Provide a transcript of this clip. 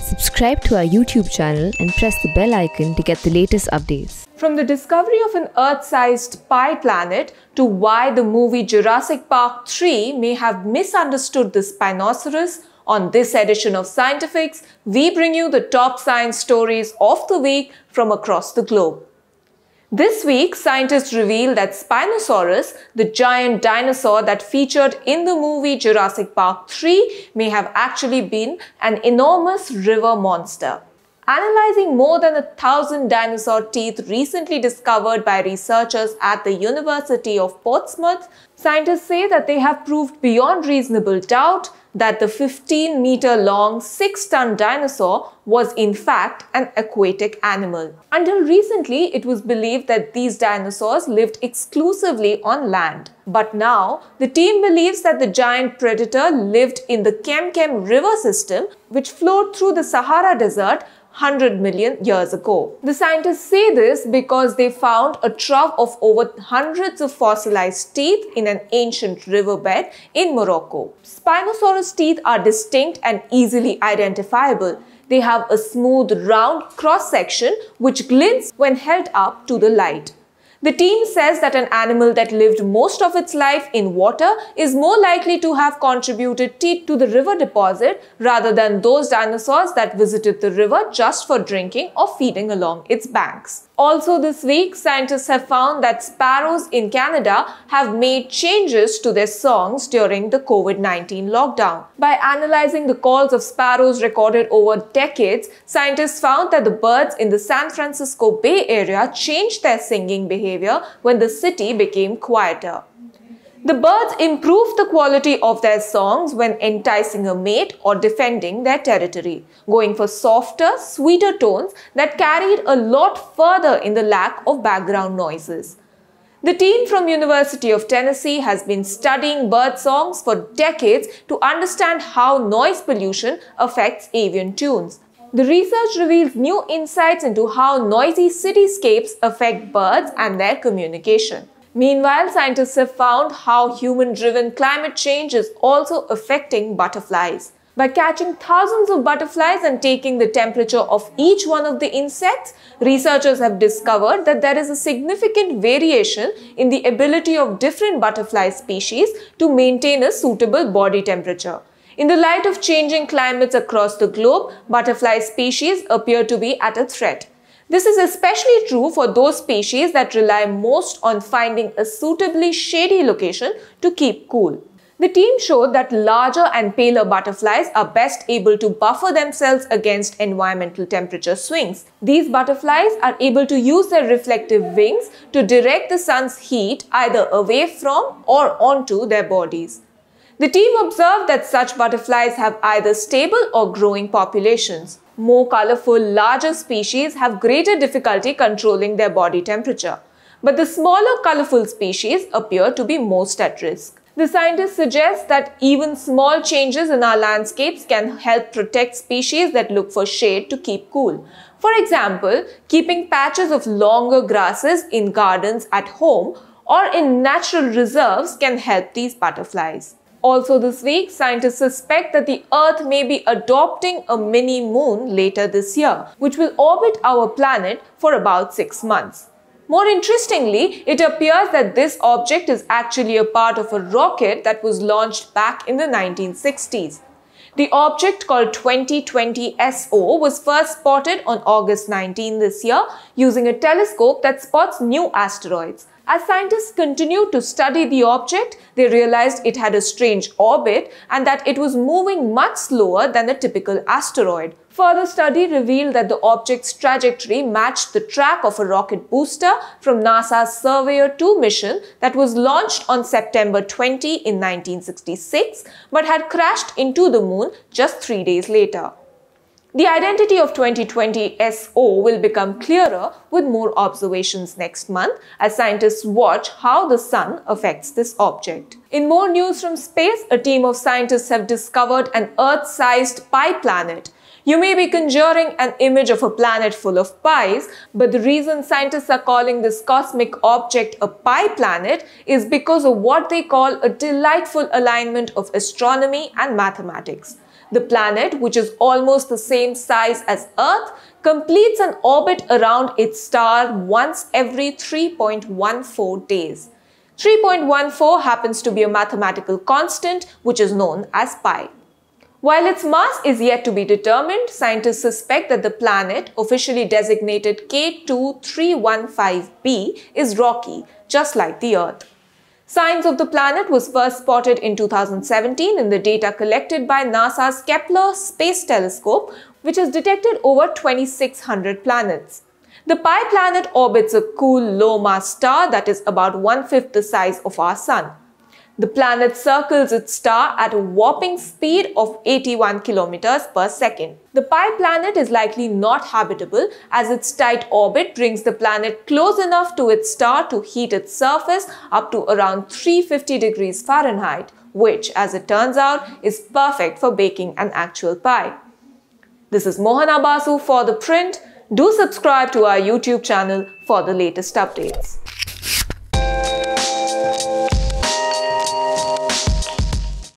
Subscribe to our YouTube channel and press the bell icon to get the latest updates. From the discovery of an Earth-sized pie planet to why the movie Jurassic Park 3 may have misunderstood the Spinosaurus, on this edition of Scientifics, we bring you the top science stories of the week from across the globe. This week, scientists reveal that Spinosaurus, the giant dinosaur that featured in the movie Jurassic Park 3, may have actually been an enormous river monster. Analyzing more than 1,000 dinosaur teeth recently discovered by researchers at the University of Portsmouth, scientists say that they have proved beyond reasonable doubt that the 15-meter-long, 6-ton dinosaur was in fact an aquatic animal. Until recently, it was believed that these dinosaurs lived exclusively on land. But now, the team believes that the giant predator lived in the Kem river system, which flowed through the Sahara Desert 100 million years ago. The scientists say this because they found a trove of over hundreds of fossilized teeth in an ancient riverbed in Morocco. Spinosaurus teeth are distinct and easily identifiable. They have a smooth, round cross-section which glints when held up to the light. The team says that an animal that lived most of its life in water is more likely to have contributed teeth to the river deposit rather than those dinosaurs that visited the river just for drinking or feeding along its banks. Also this week, scientists have found that sparrows in Canada have made changes to their songs during the COVID-19 lockdown. By analyzing the calls of sparrows recorded over decades, scientists found that the birds in the San Francisco Bay Area changed their singing behavior when the city became quieter. The birds improved the quality of their songs when enticing a mate or defending their territory, going for softer, sweeter tones that carried a lot further in the lack of background noises. The team from University of Tennessee has been studying bird songs for decades to understand how noise pollution affects avian tunes. The research reveals new insights into how noisy cityscapes affect birds and their communication. Meanwhile, scientists have found how human-driven climate change is also affecting butterflies. By catching thousands of butterflies and taking the temperature of each one of the insects, researchers have discovered that there is a significant variation in the ability of different butterfly species to maintain a suitable body temperature. In the light of changing climates across the globe, butterfly species appear to be at a threat. This is especially true for those species that rely most on finding a suitably shady location to keep cool. The team showed that larger and paler butterflies are best able to buffer themselves against environmental temperature swings. These butterflies are able to use their reflective wings to direct the sun's heat either away from or onto their bodies. The team observed that such butterflies have either stable or growing populations. More colorful, larger species have greater difficulty controlling their body temperature, but the smaller, colorful species appear to be most at risk. The scientists suggest that even small changes in our landscapes can help protect species that look for shade to keep cool. For example, keeping patches of longer grasses in gardens at home or in natural reserves can help these butterflies. Also this week, scientists suspect that the Earth may be adopting a mini-moon later this year, which will orbit our planet for about 6 months. More interestingly, it appears that this object is actually a part of a rocket that was launched back in the 1960s. The object, called 2020 SO, was first spotted on August 19 this year using a telescope that spots new asteroids. As scientists continued to study the object, they realized it had a strange orbit and that it was moving much slower than a typical asteroid. Further study revealed that the object's trajectory matched the track of a rocket booster from NASA's Surveyor 2 mission that was launched on September 20 in 1966 but had crashed into the moon just 3 days later. The identity of 2020 SO will become clearer with more observations next month as scientists watch how the sun affects this object. In more news from space, a team of scientists have discovered an Earth-sized pie planet. You may be conjuring an image of a planet full of pies, but the reason scientists are calling this cosmic object a pie planet is because of what they call a delightful alignment of astronomy and mathematics. The planet, which is almost the same size as Earth, completes an orbit around its star once every 3.14 days. 3.14 happens to be a mathematical constant which is known as pi. While its mass is yet to be determined, scientists suspect that the planet, officially designated K2315b, is rocky, just like the Earth. Signs of the planet was first spotted in 2017 in the data collected by NASA's Kepler Space Telescope, which has detected over 2,600 planets. The Pi planet orbits a cool, low-mass star that is about 1/5 the size of our Sun. The planet circles its star at a whopping speed of 81 kilometers per second. The Pi planet is likely not habitable as its tight orbit brings the planet close enough to its star to heat its surface up to around 350 degrees Fahrenheit, which, as it turns out, is perfect for baking an actual pie. This is Mohana Basu for The Print. Do subscribe to our YouTube channel for the latest updates.